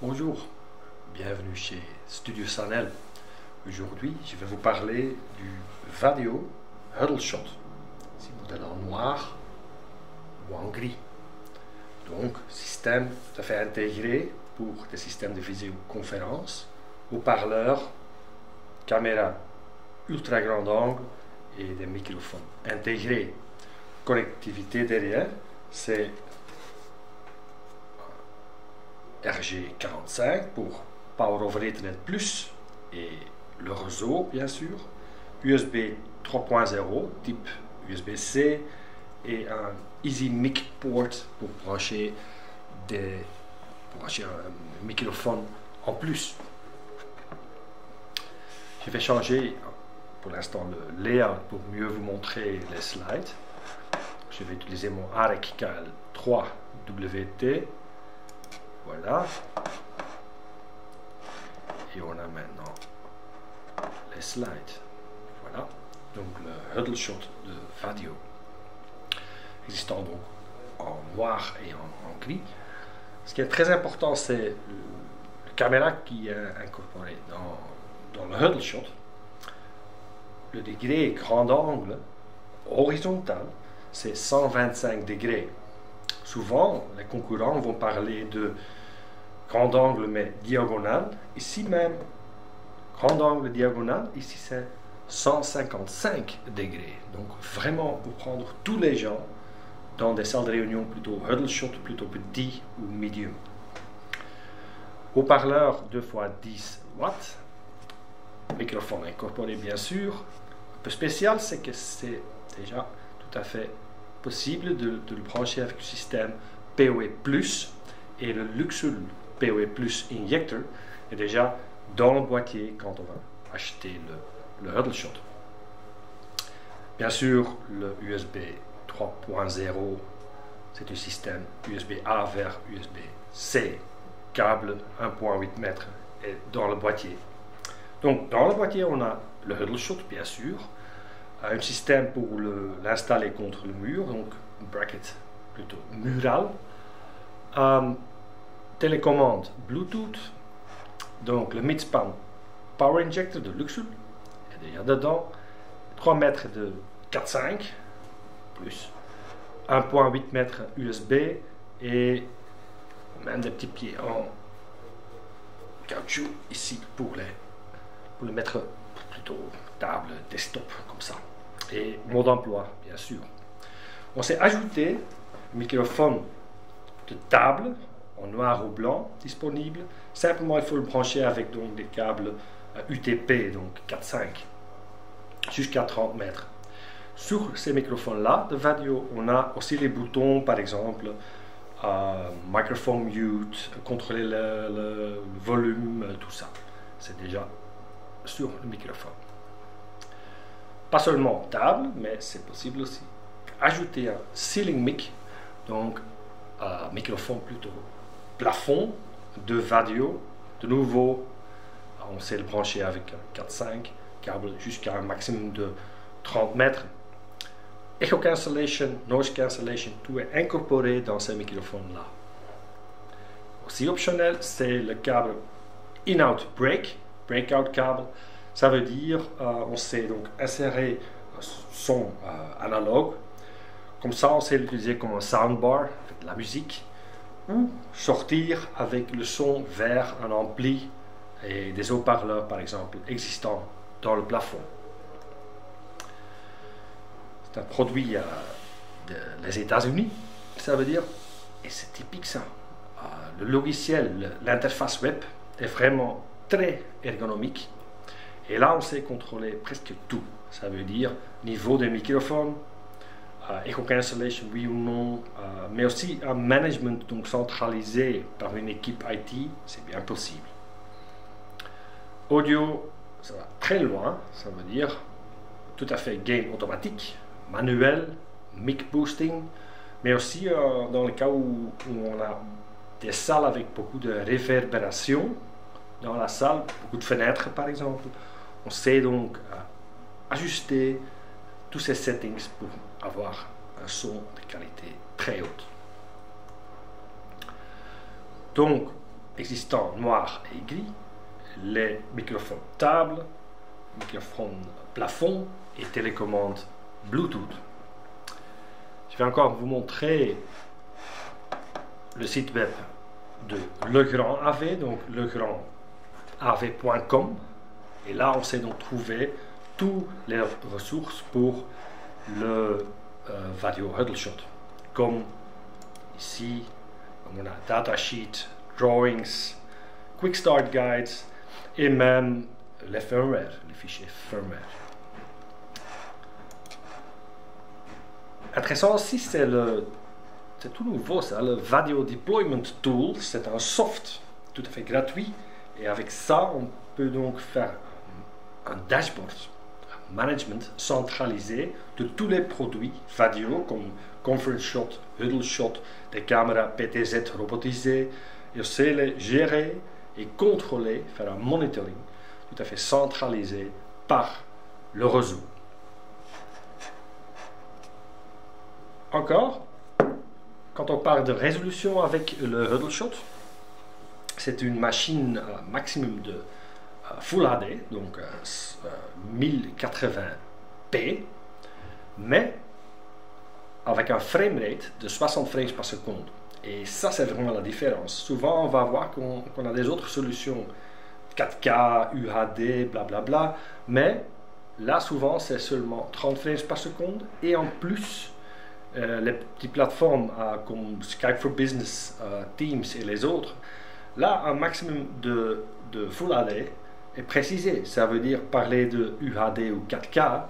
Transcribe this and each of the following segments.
Bonjour, bienvenue chez Studio Sanel. Aujourd'hui, je vais vous parler du Vadio Huddleshot. C'est un modèle en noir ou en gris. Donc, système tout à fait intégré pour des systèmes de visioconférence, haut-parleurs, caméra ultra grand angle et des microphones intégrés. Connectivité derrière, c'est RG45 pour Power over Ethernet Plus et le réseau bien sûr, USB 3.0 type USB-C et un Easy Mic Port pour brancher un microphone en plus. Je vais changer pour l'instant le layout pour mieux vous montrer les slides. Je vais utiliser mon AREC KL3WT. Voilà. Et on a maintenant les slides. Voilà. Donc le Huddleshot de Vadio. Existant donc en noir et en gris. Ce qui est très important, c'est la caméra qui est incorporée dans le Huddleshot. Le degré grand angle horizontal, c'est 125 degrés. Souvent, les concurrents vont parler de grand angle mais diagonal. Ici même, grand angle diagonal, ici c'est 155 degrés. Donc vraiment pour prendre tous les gens dans des salles de réunion plutôt Huddleshot, plutôt petit ou medium. Haut-parleur 2x10 watts. Microphone incorporé bien sûr. Un peu spécial, c'est que c'est déjà tout à fait possible de le brancher avec le système PoE+, et le Luxul PoE+ Injector est déjà dans le boîtier quand on va acheter le Huddleshot. Bien sûr, le USB 3.0, c'est un système USB-A vers USB-C, câble 1.8 m est dans le boîtier. Donc dans le boîtier, on a le Huddleshot bien sûr, un système pour l'installer contre le mur, donc un bracket plutôt mural, télécommande Bluetooth, donc le mid-span Power Injector de Luxul est déjà dedans, 3 mètres de 4.5 plus 1.8 m USB et même des petits pieds en caoutchouc ici pour le mettre plutôt table, desktop comme ça. Et mode d'emploi, bien sûr. On s'est ajouté un microphone de table en noir ou blanc disponible. Simplement, il faut le brancher avec donc des câbles UTP, donc 4.5 jusqu'à 30 mètres. Sur ces microphones-là de Vadio, on a aussi les boutons, par exemple, microphone mute, contrôler le volume, tout ça. C'est déjà sur le microphone. Pas seulement table, mais c'est possible aussi ajouter un ceiling mic, donc un microphone plutôt plafond de Vadio. De nouveau, on sait le brancher avec un 4.5 câble jusqu'à un maximum de 30 mètres. Echo cancellation, noise cancellation, tout est incorporé dans ces microphones-là. Aussi optionnel, c'est le câble in-out breakout câble. Ça veut dire on sait donc insérer son analogue. Comme ça, on sait l'utiliser comme un soundbar avec de la musique ou sortir avec le son vers un ampli et des haut-parleurs par exemple existants dans le plafond. C'est un produit des États-Unis, ça veut dire, et c'est typique ça. Le logiciel, l'interface web est vraiment très ergonomique. Et là, on sait contrôler presque tout. Ça veut dire niveau des microphones, echo cancellation, oui ou non, mais aussi un management donc centralisé par une équipe IT, c'est bien possible. Audio, ça va très loin, ça veut dire tout à fait gain automatique, manuel, mic boosting, mais aussi dans le cas où on a des salles avec beaucoup de réverbération dans la salle, beaucoup de fenêtres par exemple. On sait donc ajuster tous ces settings pour avoir un son de qualité très haute. Donc, existants noir et gris, les microphones table, microphones plafond et télécommande Bluetooth. Je vais encore vous montrer le site web de Legrand AV, donc legrandav.com, et là on sait donc trouver toutes les ressources pour le Vadio Huddleshot, comme ici on a datasheet, drawings, quick start guides et même les firmware, les fichiers firmware. Intéressant aussi, c'est tout nouveau, ça, le Vadio Deployment Tool. C'est un soft tout à fait gratuit, et avec ça on peut donc faire un dashboard, un management centralisé de tous les produits Vadio comme Conference Shot, Huddleshot, des caméras PTZ robotisées, et aussi les gérer et contrôler, faire un monitoring tout à fait centralisé par le réseau. Encore, quand on parle de résolution avec le Huddleshot, c'est une machine maximum de Full HD, donc 1080p, mais avec un framerate de 60 frames par seconde. Et ça, c'est vraiment la différence. Souvent, on va voir qu'on a des autres solutions, 4K, UHD, blablabla, mais là, souvent, c'est seulement 30 frames par seconde, et en plus, les petites plateformes comme Skype for Business, Teams et les autres, là, un maximum de Full HD est précisé. Ça veut dire parler de UHD ou 4K,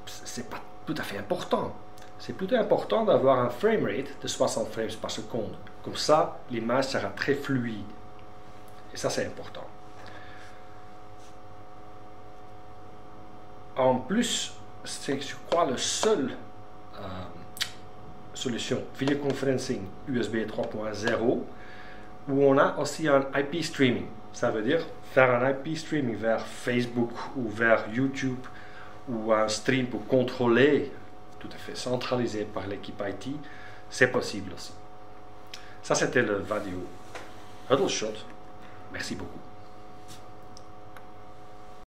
c'est pas tout à fait important. C'est plutôt important d'avoir un framerate de 60 frames par seconde. Comme ça, l'image sera très fluide. Et ça, c'est important. En plus, c'est, je crois, le seul solution vidéoconferencing USB 3.0 où on a aussi un IP streaming. Ça veut dire faire un IP streaming vers Facebook ou vers YouTube, ou un stream pour contrôler, tout à fait centralisé par l'équipe IT, c'est possible aussi. Ça, c'était le Vadio Huddleshot. Merci beaucoup.